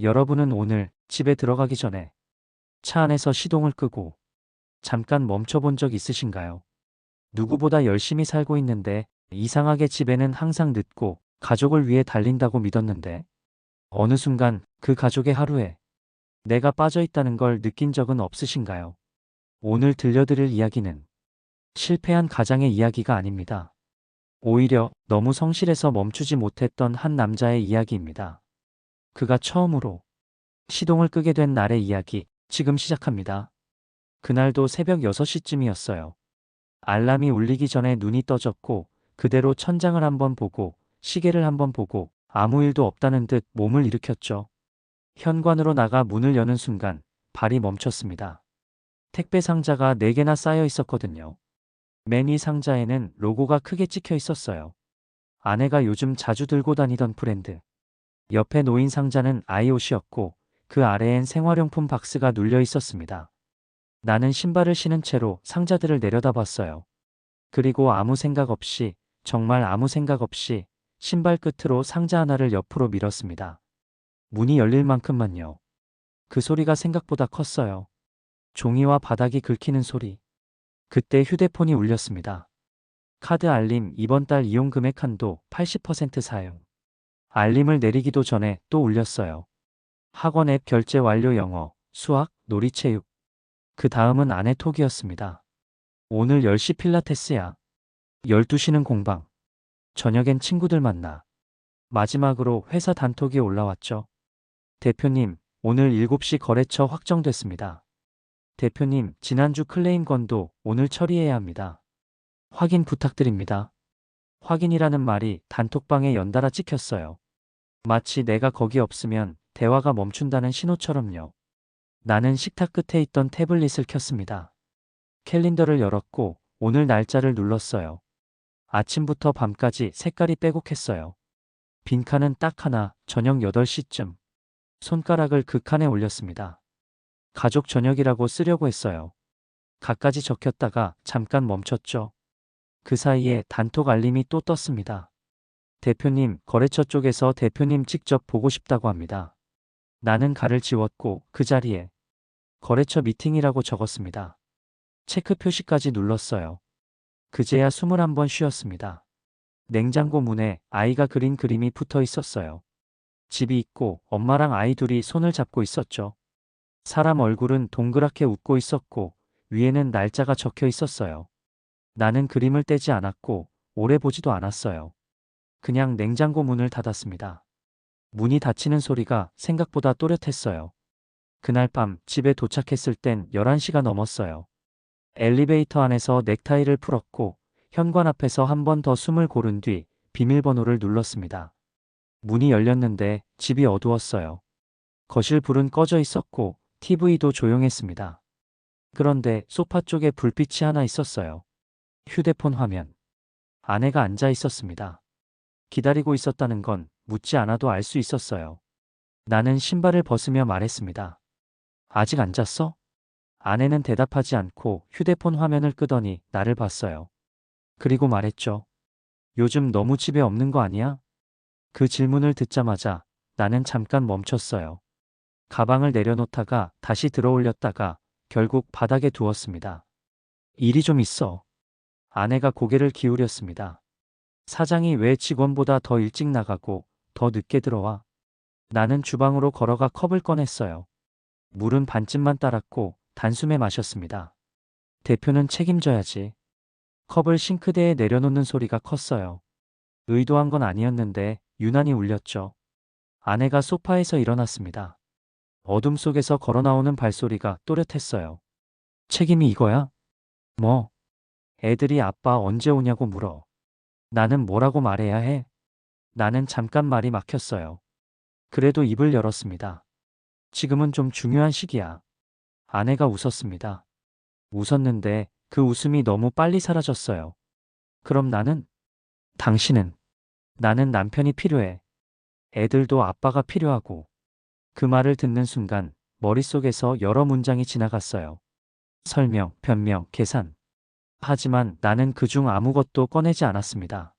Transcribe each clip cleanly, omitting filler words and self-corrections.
여러분은 오늘 집에 들어가기 전에 차 안에서 시동을 끄고 잠깐 멈춰본 적 있으신가요? 누구보다 열심히 살고 있는데 이상하게 집에는 항상 늦고 가족을 위해 달린다고 믿었는데 어느 순간 그 가족의 하루에 내가 빠져 있다는 걸 느낀 적은 없으신가요? 오늘 들려드릴 이야기는 실패한 가장의 이야기가 아닙니다. 오히려 너무 성실해서 멈추지 못했던 한 남자의 이야기입니다. 그가 처음으로 시동을 끄게 된 날의 이야기, 지금 시작합니다. 그날도 새벽 6시쯤이었어요. 알람이 울리기 전에 눈이 떠졌고 그대로 천장을 한번 보고 시계를 한번 보고 아무 일도 없다는 듯 몸을 일으켰죠. 현관으로 나가 문을 여는 순간 발이 멈췄습니다. 택배 상자가 4개나 쌓여 있었거든요. 맨 위 상자에는 로고가 크게 찍혀 있었어요. 아내가 요즘 자주 들고 다니던 브랜드. 옆에 놓인 상자는 아이 옷이었고 그 아래엔 생활용품 박스가 눌려 있었습니다. 나는 신발을 신은 채로 상자들을 내려다봤어요. 그리고 아무 생각 없이, 정말 아무 생각 없이 신발 끝으로 상자 하나를 옆으로 밀었습니다. 문이 열릴 만큼만요. 그 소리가 생각보다 컸어요. 종이와 바닥이 긁히는 소리. 그때 휴대폰이 울렸습니다. 카드 알림, 이번 달 이용 금액 한도 80% 사용. 알림을 내리기도 전에 또 울렸어요. 학원 앱 결제 완료, 영어, 수학, 놀이체육. 그 다음은 아내 톡이었습니다. 오늘 10시 필라테스야. 12시는 공방. 저녁엔 친구들 만나. 마지막으로 회사 단톡이 올라왔죠. 대표님, 오늘 7시 거래처 확정됐습니다. 대표님, 지난주 클레임 건도 오늘 처리해야 합니다. 확인 부탁드립니다. 확인이라는 말이 단톡방에 연달아 찍혔어요. 마치 내가 거기 없으면 대화가 멈춘다는 신호처럼요. 나는 식탁 끝에 있던 태블릿을 켰습니다. 캘린더를 열었고 오늘 날짜를 눌렀어요. 아침부터 밤까지 색깔이 빼곡했어요. 빈칸은 딱 하나, 저녁 8시쯤. 손가락을 그 칸에 올렸습니다. 가족 저녁이라고 쓰려고 했어요. 갖가지 적혔다가 잠깐 멈췄죠. 그 사이에 단톡 알림이 또 떴습니다. 대표님, 거래처 쪽에서 대표님 직접 보고 싶다고 합니다. 나는 가를 지웠고 그 자리에 거래처 미팅이라고 적었습니다. 체크 표시까지 눌렀어요. 그제야 숨을 한번 쉬었습니다. 냉장고 문에 아이가 그린 그림이 붙어 있었어요. 집이 있고 엄마랑 아이 둘이 손을 잡고 있었죠. 사람 얼굴은 동그랗게 웃고 있었고 위에는 날짜가 적혀 있었어요. 나는 그림을 떼지 않았고 오래 보지도 않았어요. 그냥 냉장고 문을 닫았습니다. 문이 닫히는 소리가 생각보다 또렷했어요. 그날 밤 집에 도착했을 땐 11시가 넘었어요. 엘리베이터 안에서 넥타이를 풀었고 현관 앞에서 한 번 더 숨을 고른 뒤 비밀번호를 눌렀습니다. 문이 열렸는데 집이 어두웠어요. 거실 불은 꺼져 있었고 TV도 조용했습니다. 그런데 소파 쪽에 불빛이 하나 있었어요. 휴대폰 화면. 아내가 앉아 있었습니다. 기다리고 있었다는 건 묻지 않아도 알 수 있었어요. 나는 신발을 벗으며 말했습니다. 아직 안 잤어? 아내는 대답하지 않고 휴대폰 화면을 끄더니 나를 봤어요. 그리고 말했죠. 요즘 너무 집에 없는 거 아니야? 그 질문을 듣자마자 나는 잠깐 멈췄어요. 가방을 내려놓다가 다시 들어올렸다가 결국 바닥에 두었습니다. 일이 좀 있어. 아내가 고개를 기울였습니다. 사장이 왜 직원보다 더 일찍 나가고 더 늦게 들어와? 나는 주방으로 걸어가 컵을 꺼냈어요. 물은 반쯤만 따랐고 단숨에 마셨습니다. 대표는 책임져야지. 컵을 싱크대에 내려놓는 소리가 컸어요. 의도한 건 아니었는데 유난히 울렸죠. 아내가 소파에서 일어났습니다. 어둠 속에서 걸어나오는 발소리가 또렷했어요. 책임이 이거야? 뭐? 애들이 아빠 언제 오냐고 물어. 나는 뭐라고 말해야 해? 나는 잠깐 말이 막혔어요. 그래도 입을 열었습니다. 지금은 좀 중요한 시기야. 아내가 웃었습니다. 웃었는데 그 웃음이 너무 빨리 사라졌어요. 그럼 나는? 당신은? 나는 남편이 필요해. 애들도 아빠가 필요하고. 그 말을 듣는 순간 머릿속에서 여러 문장이 지나갔어요. 설명, 변명, 계산. 하지만 나는 그중 아무것도 꺼내지 않았습니다.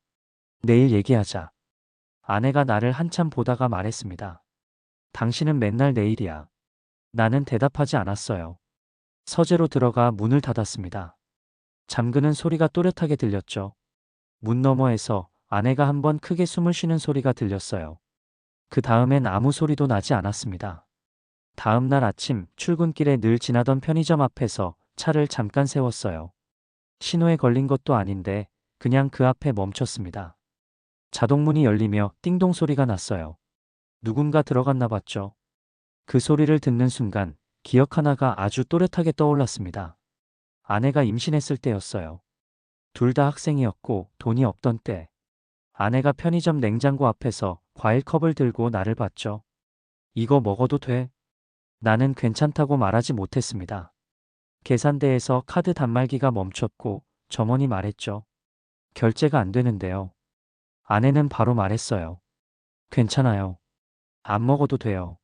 내일 얘기하자. 아내가 나를 한참 보다가 말했습니다. 당신은 맨날 내일이야. 나는 대답하지 않았어요. 서재로 들어가 문을 닫았습니다. 잠그는 소리가 또렷하게 들렸죠. 문 너머에서 아내가 한번 크게 숨을 쉬는 소리가 들렸어요. 그 다음엔 아무 소리도 나지 않았습니다. 다음 날 아침 출근길에 늘 지나던 편의점 앞에서 차를 잠깐 세웠어요. 신호에 걸린 것도 아닌데 그냥 그 앞에 멈췄습니다. 자동문이 열리며 띵동 소리가 났어요. 누군가 들어갔나 봤죠. 그 소리를 듣는 순간 기억 하나가 아주 또렷하게 떠올랐습니다. 아내가 임신했을 때였어요. 둘 다 학생이었고 돈이 없던 때. 아내가 편의점 냉장고 앞에서 과일컵을 들고 나를 봤죠. 이거 먹어도 돼? 나는 괜찮다고 말하지 못했습니다. 계산대에서 카드 단말기가 멈췄고 점원이 말했죠. 결제가 안 되는데요. 아내는 바로 말했어요. 괜찮아요. 안 먹어도 돼요.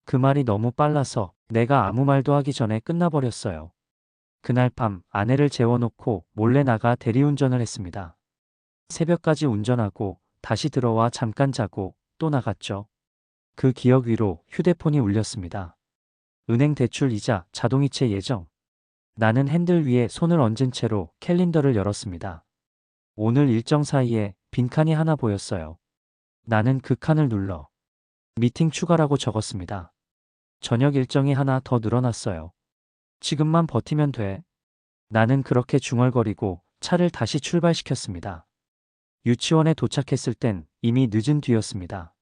그 말이 너무 빨라서 내가 아무 말도 하기 전에 끝나버렸어요. 그날 밤 아내를 재워놓고 몰래 나가 대리운전을 했습니다. 새벽까지 운전하고 다시 들어와 잠깐 자고 또 나갔죠. 그 기억 위로 휴대폰이 울렸습니다. 은행 대출 이자 자동이체 예정. 나는 핸들 위에 손을 얹은 채로 캘린더를 열었습니다. 오늘 일정 사이에 빈칸이 하나 보였어요. 나는 그 칸을 눌러 미팅 추가라고 적었습니다. 저녁 일정이 하나 더 늘어났어요. 지금만 버티면 돼. 나는 그렇게 중얼거리고 차를 다시 출발시켰습니다. 유치원에 도착했을 땐 이미 늦은 뒤였습니다.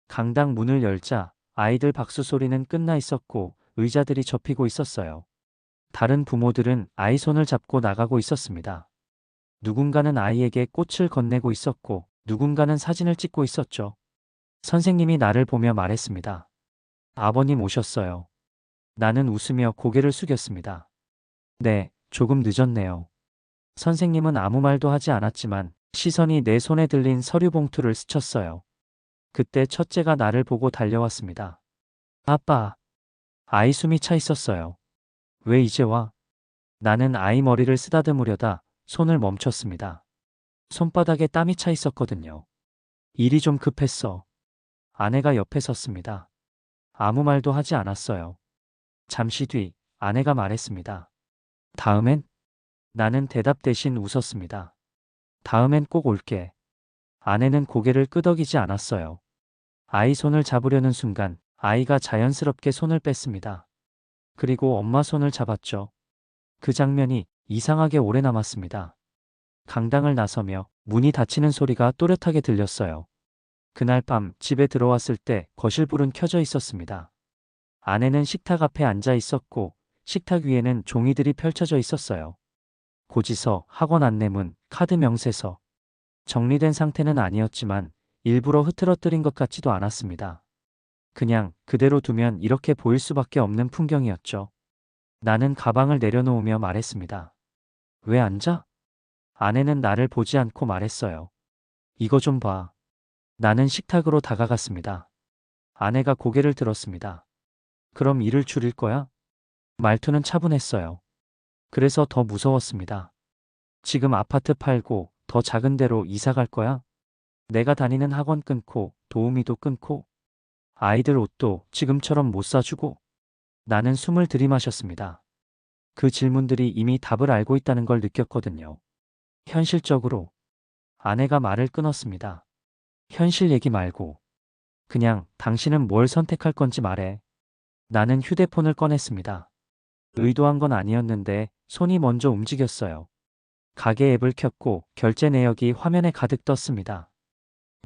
강당 문을 열자 아이들 박수 소리는 끝나 있었고 의자들이 접히고 있었어요. 다른 부모들은 아이 손을 잡고 나가고 있었습니다. 누군가는 아이에게 꽃을 건네고 있었고 누군가는 사진을 찍고 있었죠. 선생님이 나를 보며 말했습니다. 아버님 오셨어요. 나는 웃으며 고개를 숙였습니다. 네, 조금 늦었네요. 선생님은 아무 말도 하지 않았지만 시선이 내 손에 들린 서류 봉투를 스쳤어요. 그때 첫째가 나를 보고 달려왔습니다. 아빠. 아이 숨이 차 있었어요. 왜 이제 와? 나는 아이 머리를 쓰다듬으려다 손을 멈췄습니다. 손바닥에 땀이 차 있었거든요. 일이 좀 급했어. 아내가 옆에 섰습니다. 아무 말도 하지 않았어요. 잠시 뒤 아내가 말했습니다. 다음엔? 나는 대답 대신 웃었습니다. 다음엔 꼭 올게. 아내는 고개를 끄덕이지 않았어요. 아이 손을 잡으려는 순간 아이가 자연스럽게 손을 뺐습니다. 그리고 엄마 손을 잡았죠. 그 장면이 이상하게 오래 남았습니다. 강당을 나서며 문이 닫히는 소리가 또렷하게 들렸어요. 그날 밤 집에 들어왔을 때 거실 불은 켜져 있었습니다. 아내는 식탁 앞에 앉아 있었고 식탁 위에는 종이들이 펼쳐져 있었어요. 고지서, 학원 안내문, 카드 명세서. 정리된 상태는 아니었지만 일부러 흐트러뜨린 것 같지도 않았습니다. 그냥 그대로 두면 이렇게 보일 수밖에 없는 풍경이었죠. 나는 가방을 내려놓으며 말했습니다. 왜 앉아? 아내는 나를 보지 않고 말했어요. 이거 좀 봐. 나는 식탁으로 다가갔습니다. 아내가 고개를 들었습니다. 그럼 일을 줄일 거야? 말투는 차분했어요. 그래서 더 무서웠습니다. 지금 아파트 팔고 더 작은 데로 이사 갈 거야? 내가 다니는 학원 끊고 도우미도 끊고 아이들 옷도 지금처럼 못 사주고. 나는 숨을 들이마셨습니다. 그 질문들이 이미 답을 알고 있다는 걸 느꼈거든요. 현실적으로. 아내가 말을 끊었습니다. 현실 얘기 말고 그냥 당신은 뭘 선택할 건지 말해. 나는 휴대폰을 꺼냈습니다. 의도한 건 아니었는데 손이 먼저 움직였어요. 가게 앱을 켰고 결제 내역이 화면에 가득 떴습니다.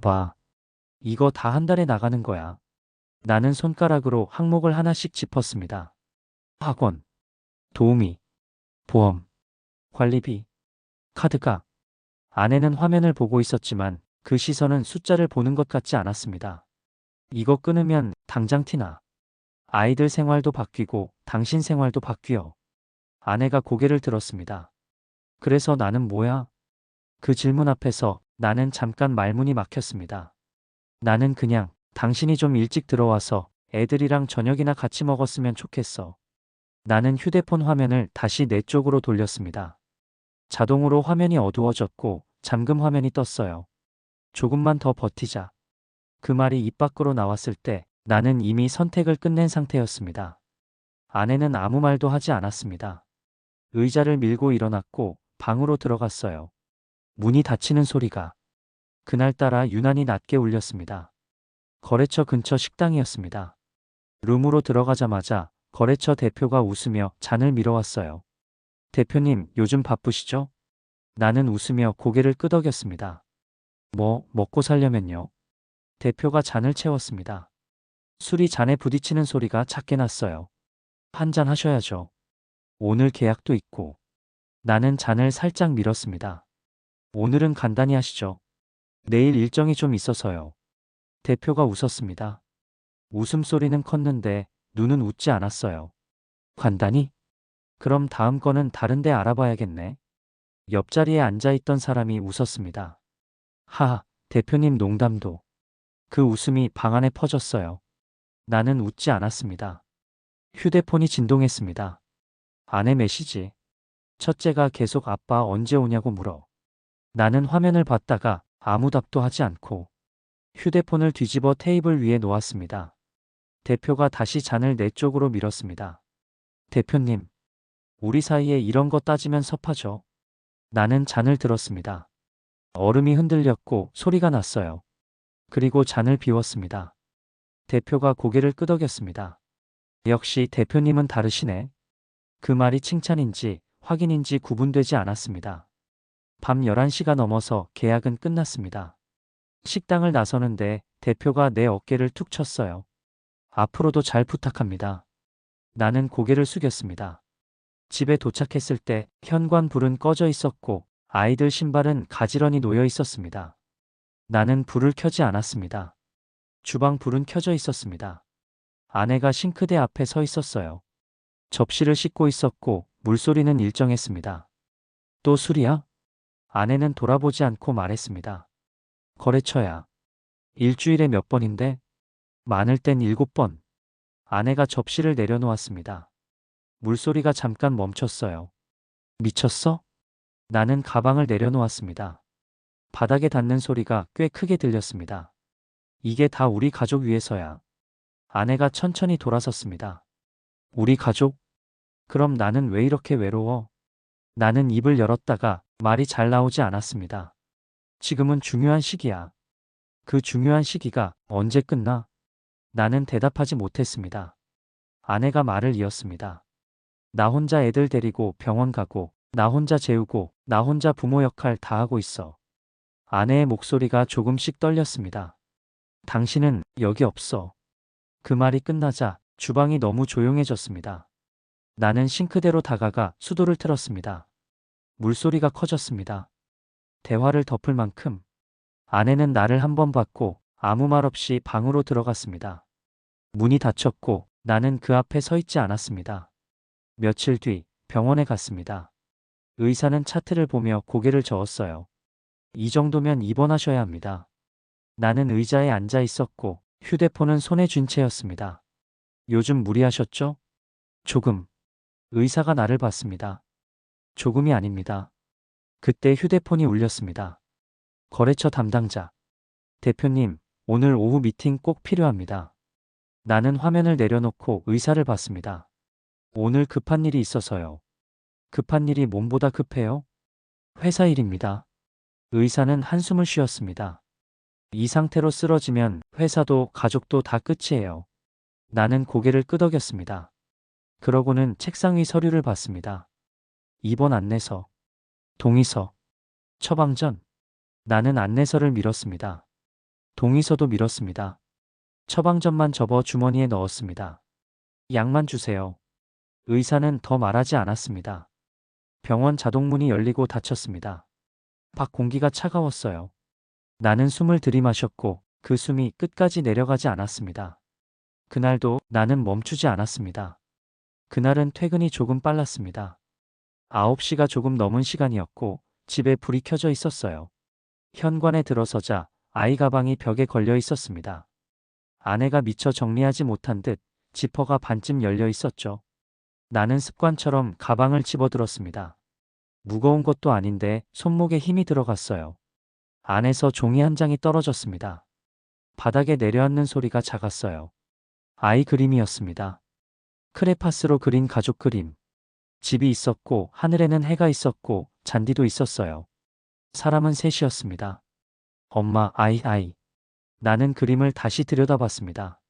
봐. 이거 다 한 달에 나가는 거야. 나는 손가락으로 항목을 하나씩 짚었습니다. 학원, 도우미, 보험, 관리비, 카드가. 아내는 화면을 보고 있었지만 그 시선은 숫자를 보는 것 같지 않았습니다. 이거 끊으면 당장 티나. 아이들 생활도 바뀌고 당신 생활도 바뀌어. 아내가 고개를 들었습니다. 그래서 나는 뭐야? 그 질문 앞에서 나는 잠깐 말문이 막혔습니다. 나는 그냥 당신이 좀 일찍 들어와서 애들이랑 저녁이나 같이 먹었으면 좋겠어. 나는 휴대폰 화면을 다시 내 쪽으로 돌렸습니다. 자동으로 화면이 어두워졌고 잠금 화면이 떴어요. 조금만 더 버티자. 그 말이 입 밖으로 나왔을 때 나는 이미 선택을 끝낸 상태였습니다. 아내는 아무 말도 하지 않았습니다. 의자를 밀고 일어났고 방으로 들어갔어요. 문이 닫히는 소리가 그날따라 유난히 낮게 울렸습니다. 거래처 근처 식당이었습니다. 룸으로 들어가자마자 거래처 대표가 웃으며 잔을 밀어왔어요. 대표님, 요즘 바쁘시죠? 나는 웃으며 고개를 끄덕였습니다. 먹고 살려면요. 대표가 잔을 채웠습니다. 술이 잔에 부딪히는 소리가 작게 났어요. 한 잔 하셔야죠. 오늘 계약도 있고. 나는 잔을 살짝 밀었습니다. 오늘은 간단히 하시죠. 내일 일정이 좀 있어서요. 대표가 웃었습니다. 웃음소리는 컸는데 눈은 웃지 않았어요. 간단히? 그럼 다음 거는 다른 데 알아봐야겠네. 옆자리에 앉아있던 사람이 웃었습니다. 하하, 대표님 농담도. 그 웃음이 방 안에 퍼졌어요. 나는 웃지 않았습니다. 휴대폰이 진동했습니다. 아내 메시지. 첫째가 계속 아빠 언제 오냐고 물어. 나는 화면을 봤다가 아무 답도 하지 않고 휴대폰을 뒤집어 테이블 위에 놓았습니다. 대표가 다시 잔을 내 쪽으로 밀었습니다. 대표님, 우리 사이에 이런 거 따지면 섭하죠. 나는 잔을 들었습니다. 얼음이 흔들렸고 소리가 났어요. 그리고 잔을 비웠습니다. 대표가 고개를 끄덕였습니다. 역시 대표님은 다르시네. 그 말이 칭찬인지 확인인지 구분되지 않았습니다. 밤 11시가 넘어서 계약은 끝났습니다. 식당을 나서는데 대표가 내 어깨를 툭 쳤어요. 앞으로도 잘 부탁합니다. 나는 고개를 숙였습니다. 집에 도착했을 때 현관 불은 꺼져 있었고 아이들 신발은 가지런히 놓여 있었습니다. 나는 불을 켜지 않았습니다. 주방 불은 켜져 있었습니다. 아내가 싱크대 앞에 서 있었어요. 접시를 씻고 있었고 물소리는 일정했습니다. 또 술이야? 아내는 돌아보지 않고 말했습니다. 거래처야. 일주일에 몇 번인데? 많을 땐 7번. 아내가 접시를 내려놓았습니다. 물소리가 잠깐 멈췄어요. 미쳤어? 나는 가방을 내려놓았습니다. 바닥에 닿는 소리가 꽤 크게 들렸습니다. 이게 다 우리 가족 위해서야. 아내가 천천히 돌아섰습니다. 우리 가족? 그럼 나는 왜 이렇게 외로워? 나는 입을 열었다가 말이 잘 나오지 않았습니다. 지금은 중요한 시기야. 그 중요한 시기가 언제 끝나? 나는 대답하지 못했습니다. 아내가 말을 이었습니다. 나 혼자 애들 데리고 병원 가고, 나 혼자 재우고, 나 혼자 부모 역할 다 하고 있어. 아내의 목소리가 조금씩 떨렸습니다. 당신은 여기 없어. 그 말이 끝나자 주방이 너무 조용해졌습니다. 나는 싱크대로 다가가 수도를 틀었습니다. 물소리가 커졌습니다. 대화를 덮을 만큼. 아내는 나를 한 번 봤고 아무 말 없이 방으로 들어갔습니다. 문이 닫혔고 나는 그 앞에 서 있지 않았습니다. 며칠 뒤 병원에 갔습니다. 의사는 차트를 보며 고개를 저었어요. 이 정도면 입원하셔야 합니다. 나는 의자에 앉아 있었고 휴대폰은 손에 쥔 채였습니다. 요즘 무리하셨죠? 조금. 의사가 나를 봤습니다. 조금이 아닙니다. 그때 휴대폰이 울렸습니다. 거래처 담당자. 대표님, 오늘 오후 미팅 꼭 필요합니다. 나는 화면을 내려놓고 의사를 봤습니다. 오늘 급한 일이 있어서요. 급한 일이 몸보다 급해요? 회사 일입니다. 의사는 한숨을 쉬었습니다. 이 상태로 쓰러지면 회사도 가족도 다 끝이에요. 나는 고개를 끄덕였습니다. 그러고는 책상 위 서류를 봤습니다. 입원 안내서, 동의서, 처방전. 나는 안내서를 밀었습니다. 동의서도 밀었습니다. 처방전만 접어 주머니에 넣었습니다. 약만 주세요. 의사는 더 말하지 않았습니다. 병원 자동문이 열리고 닫혔습니다. 밖 공기가 차가웠어요. 나는 숨을 들이마셨고 그 숨이 끝까지 내려가지 않았습니다. 그날도 나는 멈추지 않았습니다. 그날은 퇴근이 조금 빨랐습니다. 9시가 조금 넘은 시간이었고 집에 불이 켜져 있었어요. 현관에 들어서자 아이 가방이 벽에 걸려 있었습니다. 아내가 미처 정리하지 못한 듯 지퍼가 반쯤 열려 있었죠. 나는 습관처럼 가방을 집어들었습니다. 무거운 것도 아닌데 손목에 힘이 들어갔어요. 안에서 종이 한 장이 떨어졌습니다. 바닥에 내려앉는 소리가 작았어요. 아이 그림이었습니다. 크레파스로 그린 가족 그림. 집이 있었고 하늘에는 해가 있었고 잔디도 있었어요. 사람은 셋이었습니다. 엄마, 아이. 나는 그림을 다시 들여다봤습니다.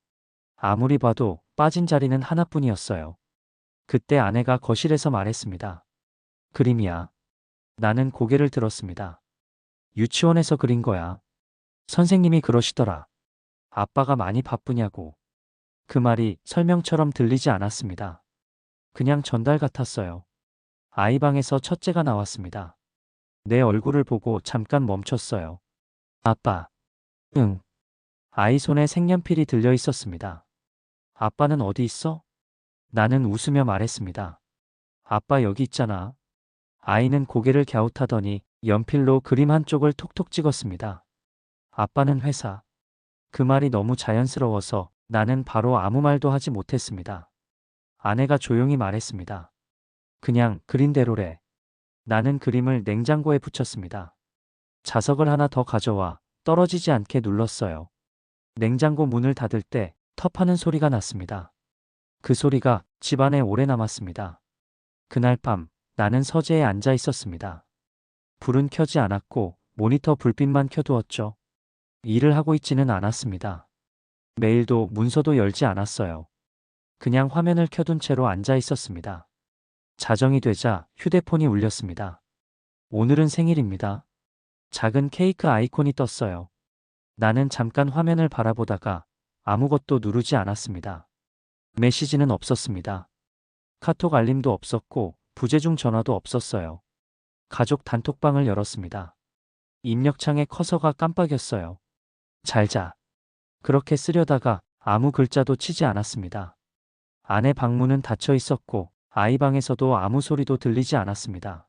아무리 봐도 빠진 자리는 하나뿐이었어요. 그때 아내가 거실에서 말했습니다. 그림이야. 나는 고개를 들었습니다. 유치원에서 그린 거야. 선생님이 그러시더라. 아빠가 많이 바쁘냐고. 그 말이 설명처럼 들리지 않았습니다. 그냥 전달 같았어요. 아이 방에서 첫째가 나왔습니다. 내 얼굴을 보고 잠깐 멈췄어요. 아빠. 응. 아이 손에 색연필이 들려 있었습니다. 아빠는 어디 있어? 나는 웃으며 말했습니다. 아빠 여기 있잖아. 아이는 고개를 갸웃하더니 연필로 그림 한쪽을 톡톡 찍었습니다. 아빠는 회사. 그 말이 너무 자연스러워서 나는 바로 아무 말도 하지 못했습니다. 아내가 조용히 말했습니다. 그냥 그린 대로래. 나는 그림을 냉장고에 붙였습니다. 자석을 하나 더 가져와 떨어지지 않게 눌렀어요. 냉장고 문을 닫을 때 텁하는 소리가 났습니다. 그 소리가 집안에 오래 남았습니다. 그날 밤 나는 서재에 앉아 있었습니다. 불은 켜지 않았고 모니터 불빛만 켜두었죠. 일을 하고 있지는 않았습니다. 메일도 문서도 열지 않았어요. 그냥 화면을 켜둔 채로 앉아 있었습니다. 자정이 되자 휴대폰이 울렸습니다. 오늘은 생일입니다. 작은 케이크 아이콘이 떴어요. 나는 잠깐 화면을 바라보다가 아무것도 누르지 않았습니다. 메시지는 없었습니다. 카톡 알림도 없었고 부재중 전화도 없었어요. 가족 단톡방을 열었습니다. 입력창에 커서가 깜빡였어요. 잘 자. 그렇게 쓰려다가 아무 글자도 치지 않았습니다. 아내 방문은 닫혀 있었고 아이 방에서도 아무 소리도 들리지 않았습니다.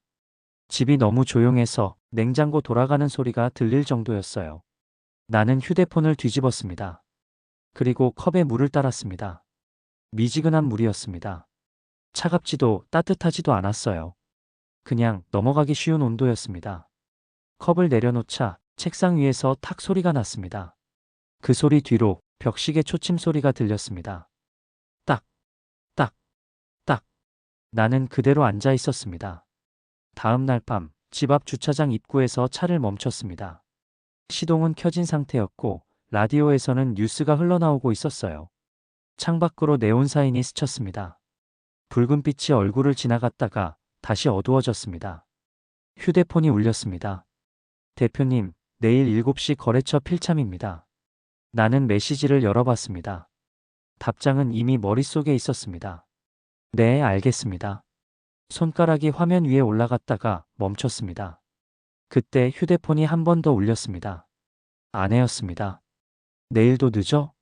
집이 너무 조용해서 냉장고 돌아가는 소리가 들릴 정도였어요. 나는 휴대폰을 뒤집었습니다. 그리고 컵에 물을 따랐습니다. 미지근한 물이었습니다. 차갑지도 따뜻하지도 않았어요. 그냥 넘어가기 쉬운 온도였습니다. 컵을 내려놓자 책상 위에서 탁 소리가 났습니다. 그 소리 뒤로 벽시계 초침 소리가 들렸습니다. 딱, 딱, 딱. 나는 그대로 앉아 있었습니다. 다음 날 밤, 집 앞 주차장 입구에서 차를 멈췄습니다. 시동은 켜진 상태였고, 라디오에서는 뉴스가 흘러나오고 있었어요. 창밖으로 네온 사인이 스쳤습니다. 붉은 빛이 얼굴을 지나갔다가 다시 어두워졌습니다. 휴대폰이 울렸습니다. 대표님, 내일 7시 거래처 필참입니다. 나는 메시지를 열어봤습니다. 답장은 이미 머릿속에 있었습니다. 네, 알겠습니다. 손가락이 화면 위에 올라갔다가 멈췄습니다. 그때 휴대폰이 한 번 더 울렸습니다. 아내였습니다. 내일도 늦어?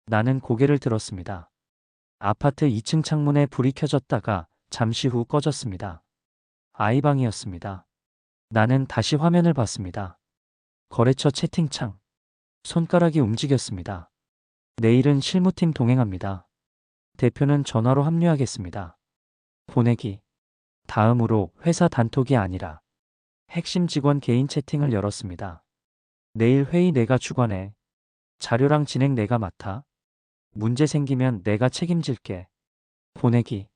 나는 고개를 들었습니다. 아파트 2층 창문에 불이 켜졌다가 잠시 후 꺼졌습니다. 아이방이었습니다. 나는 다시 화면을 봤습니다. 거래처 채팅창. 손가락이 움직였습니다. 내일은 실무팀 동행합니다. 대표는 전화로 합류하겠습니다. 보내기. 다음으로 회사 단톡이 아니라 핵심 직원 개인 채팅을 열었습니다. 내일 회의 내가 주관해. 자료랑 진행 내가 맡아. 문제 생기면 내가 책임질게. 보내기.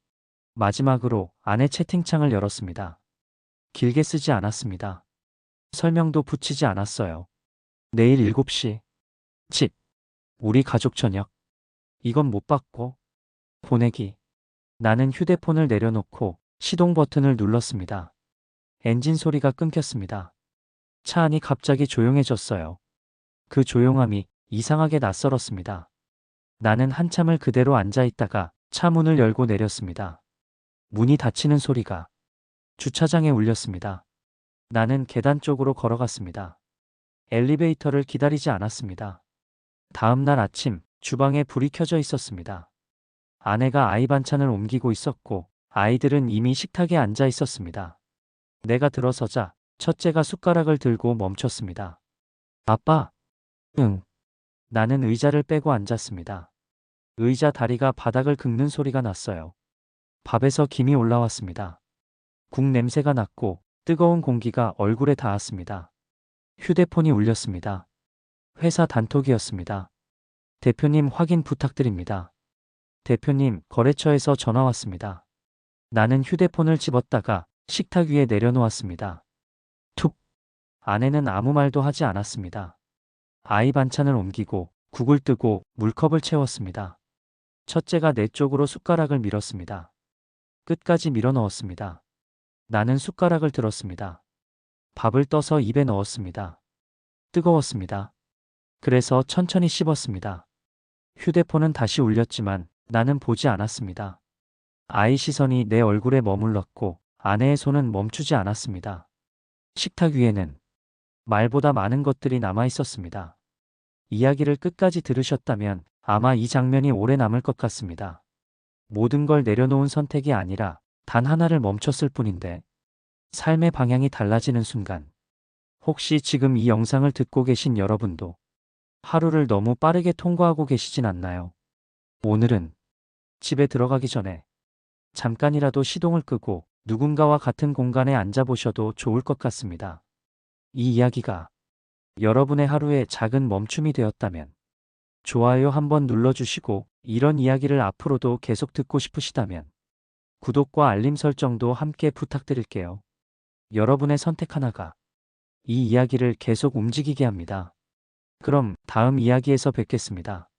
마지막으로 아내 채팅창을 열었습니다. 길게 쓰지 않았습니다. 설명도 붙이지 않았어요. 내일 7시. 집. 우리 가족 저녁. 이건 못 받고. 보내기. 나는 휴대폰을 내려놓고 시동 버튼을 눌렀습니다. 엔진 소리가 끊겼습니다. 차 안이 갑자기 조용해졌어요. 그 조용함이 이상하게 낯설었습니다. 나는 한참을 그대로 앉아 있다가 차 문을 열고 내렸습니다. 문이 닫히는 소리가 주차장에 울렸습니다. 나는 계단 쪽으로 걸어갔습니다. 엘리베이터를 기다리지 않았습니다. 다음 날 아침 주방에 불이 켜져 있었습니다. 아내가 아이 반찬을 옮기고 있었고 아이들은 이미 식탁에 앉아 있었습니다. 내가 들어서자 첫째가 숟가락을 들고 멈췄습니다. 아빠? 응. 나는 의자를 빼고 앉았습니다. 의자 다리가 바닥을 긁는 소리가 났어요. 밥에서 김이 올라왔습니다. 국 냄새가 났고 뜨거운 공기가 얼굴에 닿았습니다. 휴대폰이 울렸습니다. 회사 단톡이었습니다. 대표님 확인 부탁드립니다. 대표님, 거래처에서 전화 왔습니다. 나는 휴대폰을 집었다가 식탁 위에 내려놓았습니다. 툭! 아내는 아무 말도 하지 않았습니다. 아이 반찬을 옮기고 국을 뜨고 물컵을 채웠습니다. 첫째가 내 쪽으로 숟가락을 밀었습니다. 끝까지 밀어 넣었습니다. 나는 숟가락을 들었습니다. 밥을 떠서 입에 넣었습니다. 뜨거웠습니다. 그래서 천천히 씹었습니다. 휴대폰은 다시 울렸지만 나는 보지 않았습니다. 아이 시선이 내 얼굴에 머물렀고 아내의 손은 멈추지 않았습니다. 식탁 위에는 말보다 많은 것들이 남아 있었습니다. 이야기를 끝까지 들으셨다면 아마 이 장면이 오래 남을 것 같습니다. 모든 걸 내려놓은 선택이 아니라 단 하나를 멈췄을 뿐인데 삶의 방향이 달라지는 순간, 혹시 지금 이 영상을 듣고 계신 여러분도 하루를 너무 빠르게 통과하고 계시진 않나요? 오늘은 집에 들어가기 전에 잠깐이라도 시동을 끄고 누군가와 같은 공간에 앉아보셔도 좋을 것 같습니다. 이 이야기가 여러분의 하루에 작은 멈춤이 되었다면 좋아요 한번 눌러주시고, 이런 이야기를 앞으로도 계속 듣고 싶으시다면 구독과 알림 설정도 함께 부탁드릴게요. 여러분의 선택 하나가 이 이야기를 계속 움직이게 합니다. 그럼 다음 이야기에서 뵙겠습니다.